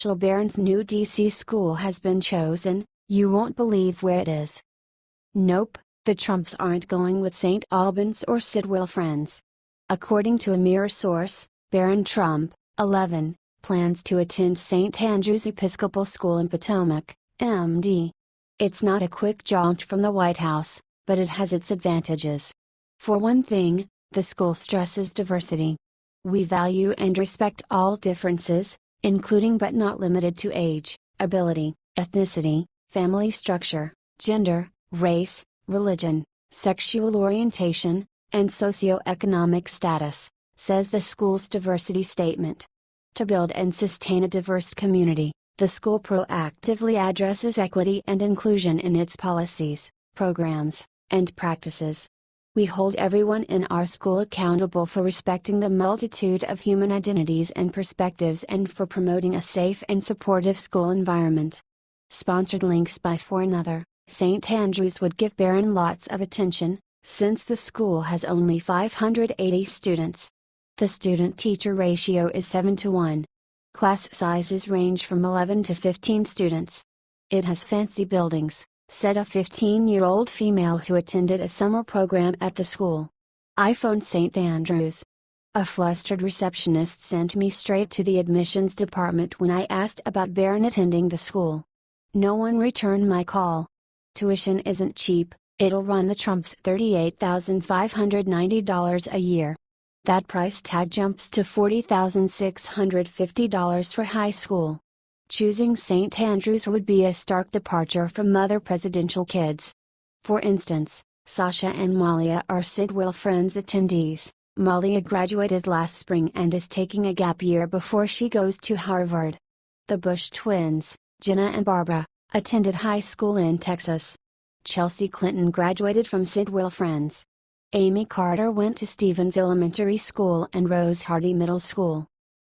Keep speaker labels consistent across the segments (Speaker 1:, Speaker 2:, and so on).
Speaker 1: Barron's new DC school has been chosen. You won't believe where it is. Nope, the Trumps aren't going with St. Albans or Sidwell Friends. According to a Mirror source, Barron Trump, 11, plans to attend St. Andrew's Episcopal School in Potomac, MD. It's not a quick jaunt from the White House, but it has its advantages. For one thing, the school stresses diversity. We value and respect all differences, including but not limited to age, ability, ethnicity, family structure, gender, race, religion, sexual orientation, and socioeconomic status, says the school's diversity statement. To build and sustain a diverse community, the school proactively addresses equity and inclusion in its policies, programs, and practices. We hold everyone in our school accountable for respecting the multitude of human identities and perspectives and for promoting a safe and supportive school environment. Sponsored links by For Another. St. Andrews would give Barron lots of attention, since the school has only 580 students. The student-teacher ratio is 7:1. Class sizes range from 11 to 15 students. It has fancy buildings, said a 15-year-old female who attended a summer program at the school. I phoned St. Andrews. A flustered receptionist sent me straight to the admissions department when I asked about Barron attending the school. No one returned my call. Tuition isn't cheap, it'll run the Trumps $38,590 a year. That price tag jumps to $40,650 for high school. Choosing St. Andrews would be a stark departure from other presidential kids. For instance, Sasha and Malia are Sidwell Friends attendees. Malia graduated last spring and is taking a gap year before she goes to Harvard. The Bush twins, Jenna and Barbara, attended high school in Texas. Chelsea Clinton graduated from Sidwell Friends. Amy Carter went to Stevens Elementary School and Rose Hardy Middle School.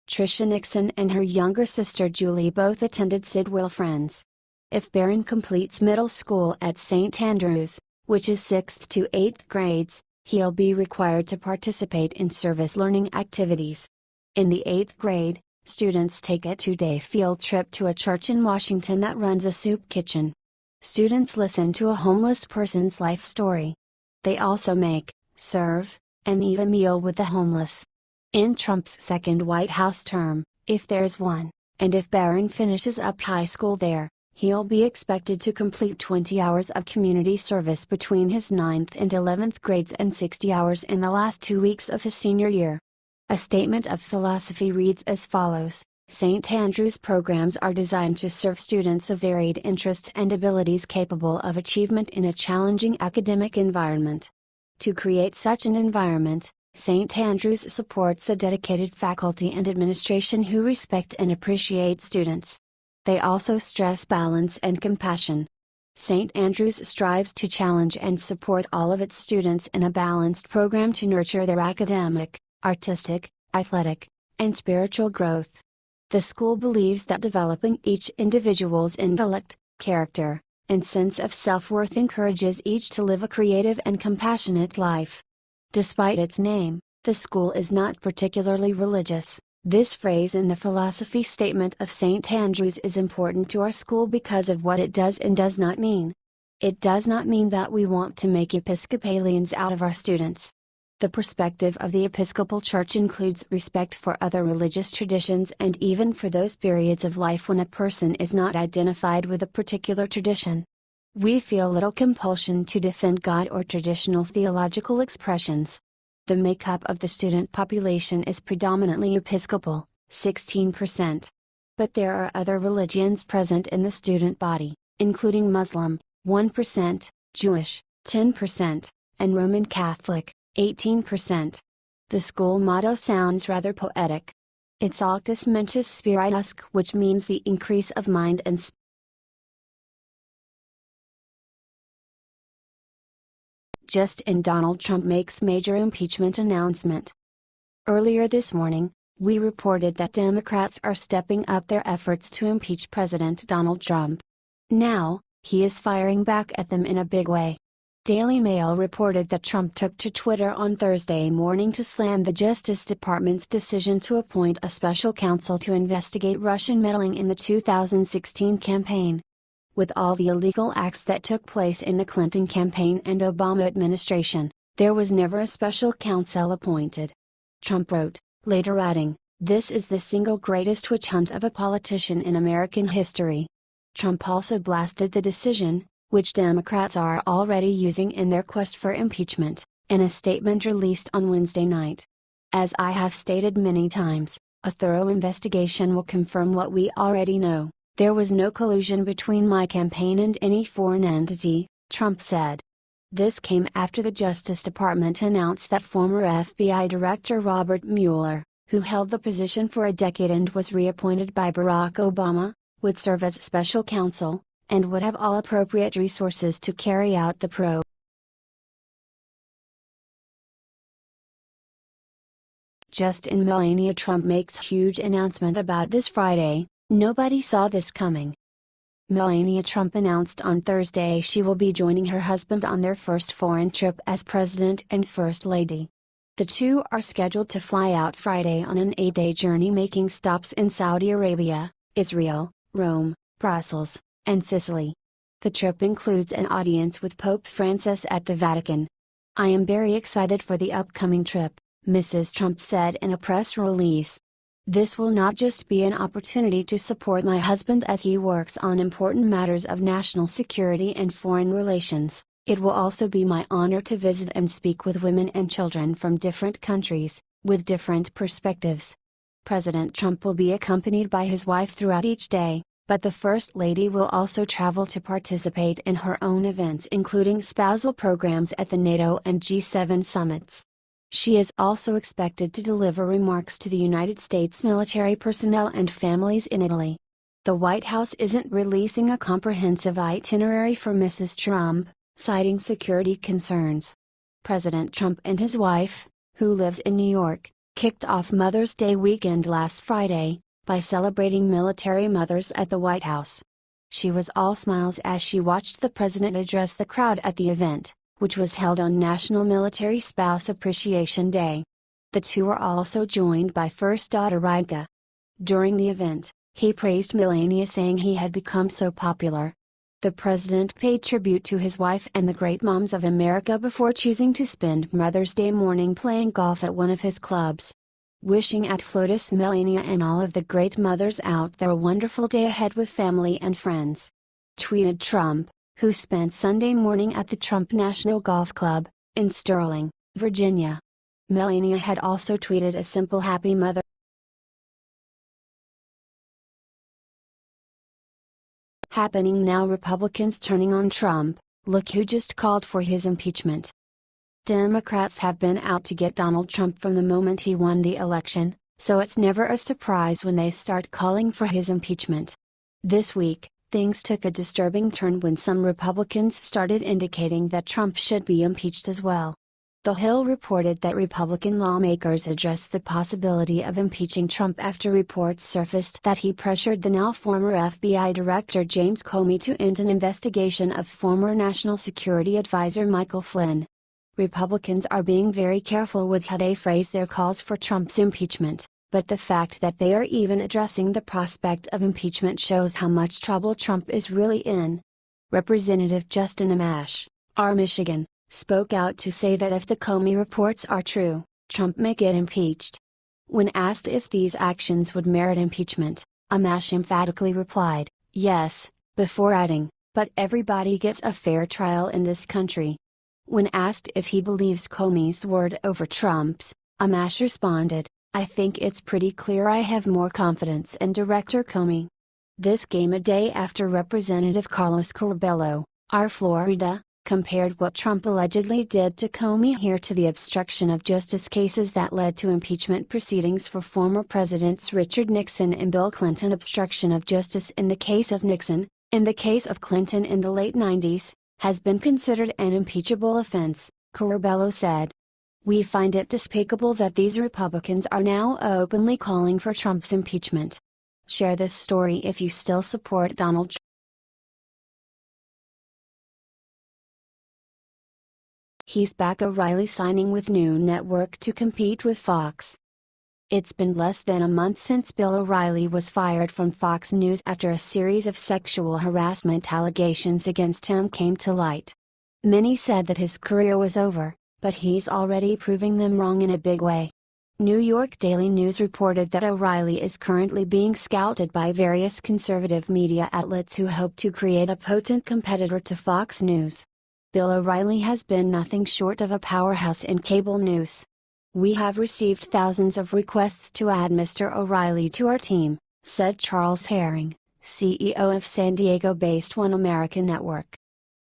Speaker 1: Tricia Nixon and her younger sister Julie both attended Sidwell Friends. If Barron completes middle school at St. Andrews, which is 6th to 8th grades, he'll be required to participate in service learning activities. In the 8th grade, students take a 2-day field trip to a church in Washington that runs a soup kitchen. Students listen to a homeless person's life story. They also make, serve, and eat a meal with the homeless. In Trump's second White House term, if there's one, and if Barron finishes up high school there, he'll be expected to complete 20 hours of community service between his 9th and 11th grades and 60 hours in the last 2 weeks of his senior year. A statement of philosophy reads as follows: St. Andrews programs are designed to serve students of varied interests and abilities capable of achievement in a challenging academic environment. To create such an environment, St. Andrews supports a dedicated faculty and administration who respect and appreciate students. They also stress balance and compassion. St. Andrews strives to challenge and support all of its students in a balanced program to nurture their academic, artistic, athletic, and spiritual growth. The school believes that developing each individual's intellect, character, and sense of self-worth encourages each to live a creative and compassionate life. Despite its name, the school is not particularly religious. This phrase in the philosophy statement of St. Andrews is important to our school because of what it does and does not mean. It does not mean that we want to make Episcopalians out of our students. The perspective of the Episcopal Church includes respect for other religious traditions and even for those periods of life when a person is not identified with a particular tradition. We feel little compulsion to defend God or traditional theological expressions. The makeup of the student population is predominantly Episcopal, 16%. But there are other religions present in the student body, including Muslim, 1%, Jewish, 10%, and Roman Catholic, 18%. The school motto sounds rather poetic. It's Auctus Mentis Spiritusque, which means the increase of mind and spirit. Just in Donald Trump makes major impeachment announcement. Earlier this morning, we reported that Democrats are stepping up their efforts to impeach President Donald Trump. Now, he is firing back at them in a big way. Daily Mail reported that Trump took to Twitter on Thursday morning to slam the Justice Department's decision to appoint a special counsel to investigate Russian meddling in the 2016 campaign. With all the illegal acts that took place in the Clinton campaign and Obama administration, there was never a special counsel appointed. Trump wrote, later adding, "This is the single greatest witch hunt of a politician in American history." Trump also blasted the decision, which Democrats are already using in their quest for impeachment, in a statement released on Wednesday night. "As I have stated many times, a thorough investigation will confirm what we already know. There was no collusion between my campaign and any foreign entity," Trump said. This came after the Justice Department announced that former FBI Director Robert Mueller, who held the position for a decade and was reappointed by Barack Obama, would serve as special counsel, and would have all appropriate resources to carry out the probe. Just in Melania Trump makes huge announcement about this Friday, nobody saw this coming. Melania Trump announced on Thursday she will be joining her husband on their first foreign trip as President and First Lady. The two are scheduled to fly out Friday on an 8-day journey making stops in Saudi Arabia, Israel, Rome, Brussels, and Sicily. The trip includes an audience with Pope Francis at the Vatican. "I am very excited for the upcoming trip," Mrs. Trump said in a press release. "This will not just be an opportunity to support my husband as he works on important matters of national security and foreign relations, it will also be my honor to visit and speak with women and children from different countries, with different perspectives." President Trump will be accompanied by his wife throughout each day, but the First Lady will also travel to participate in her own events including spousal programs at the NATO and G7 summits. She is also expected to deliver remarks to the United States military personnel and families in Italy. The White House isn't releasing a comprehensive itinerary for Mrs. Trump, citing security concerns. President Trump and his wife, who lives in New York, kicked off Mother's Day weekend last Friday, by celebrating military mothers at the White House. She was all smiles as she watched the president address the crowd at the event, which was held on National Military Spouse Appreciation Day. The two were also joined by first daughter Rika. During the event, he praised Melania saying he had become so popular. The president paid tribute to his wife and the great moms of America before choosing to spend Mother's Day morning playing golf at one of his clubs. "Wishing at Flotus Melania and all of the great mothers out there a wonderful day ahead with family and friends," tweeted Trump, who spent Sunday morning at the Trump National Golf Club, in Sterling, Virginia. Melania had also tweeted a simple Happy Mother. Happening now: Republicans turning on Trump, look who just called for his impeachment. Democrats have been out to get Donald Trump from the moment he won the election, so it's never a surprise when they start calling for his impeachment. This week, things took a disturbing turn when some Republicans started indicating that Trump should be impeached as well. The Hill reported that Republican lawmakers addressed the possibility of impeaching Trump after reports surfaced that he pressured the now former FBI Director James Comey to end an investigation of former National Security Advisor Michael Flynn. Republicans are being very careful with how they phrase their calls for Trump's impeachment, but the fact that they are even addressing the prospect of impeachment shows how much trouble Trump is really in. Representative Justin Amash, R. Michigan, spoke out to say that if the Comey reports are true, Trump may get impeached. When asked if these actions would merit impeachment, Amash emphatically replied, "Yes," before adding, "but everybody gets a fair trial in this country." When asked if he believes Comey's word over Trump's, Amash responded, "I think it's pretty clear I have more confidence in Director Comey." This came a day after Representative Carlos Curbelo, R. Florida, compared what Trump allegedly did to Comey here to the obstruction of justice cases that led to impeachment proceedings for former Presidents Richard Nixon and Bill Clinton. Obstruction of justice in the case of Nixon, in the case of Clinton in the late 90s, has been considered an impeachable offense, Curbelo said. "We find it despicable that these Republicans are now openly calling for Trump's impeachment." Share this story if you still support Donald Trump. He's back. O'Reilly signing with new network to compete with Fox. It's been less than a month since Bill O'Reilly was fired from Fox News after a series of sexual harassment allegations against him came to light. Many said that his career was over, but he's already proving them wrong in a big way. New York Daily News reported that O'Reilly is currently being scouted by various conservative media outlets who hope to create a potent competitor to Fox News. Bill O'Reilly has been nothing short of a powerhouse in cable news. "We have received thousands of requests to add Mr. O'Reilly to our team," said Charles Herring, CEO of San Diego-based One America Network.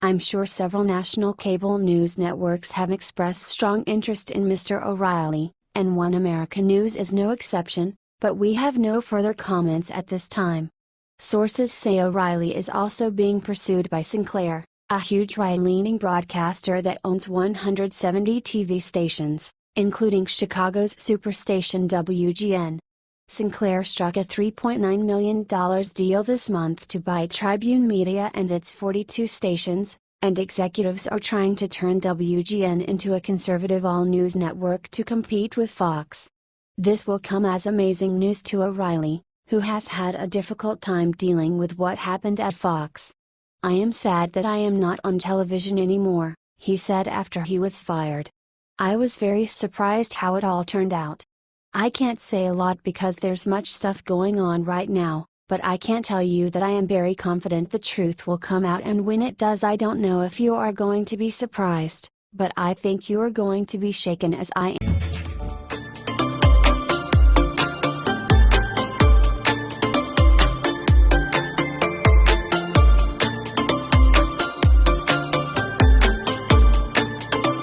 Speaker 1: "I'm sure several national cable news networks have expressed strong interest in Mr. O'Reilly, and One America News is no exception, but we have no further comments at this time." Sources say O'Reilly is also being pursued by Sinclair, a huge right-leaning broadcaster that owns 170 TV stations, including Chicago's superstation WGN. Sinclair struck a $3.9 million deal this month to buy Tribune Media and its 42 stations, and executives are trying to turn WGN into a conservative all-news network to compete with Fox. This will come as amazing news to O'Reilly, who has had a difficult time dealing with what happened at Fox. "I am sad that I am not on television anymore," he said after he was fired. "I was very surprised how it all turned out. I can't say a lot because there's much stuff going on right now, but I can tell you that I am very confident the truth will come out, and when it does I don't know if you are going to be surprised, but I think you are going to be shaken as I am."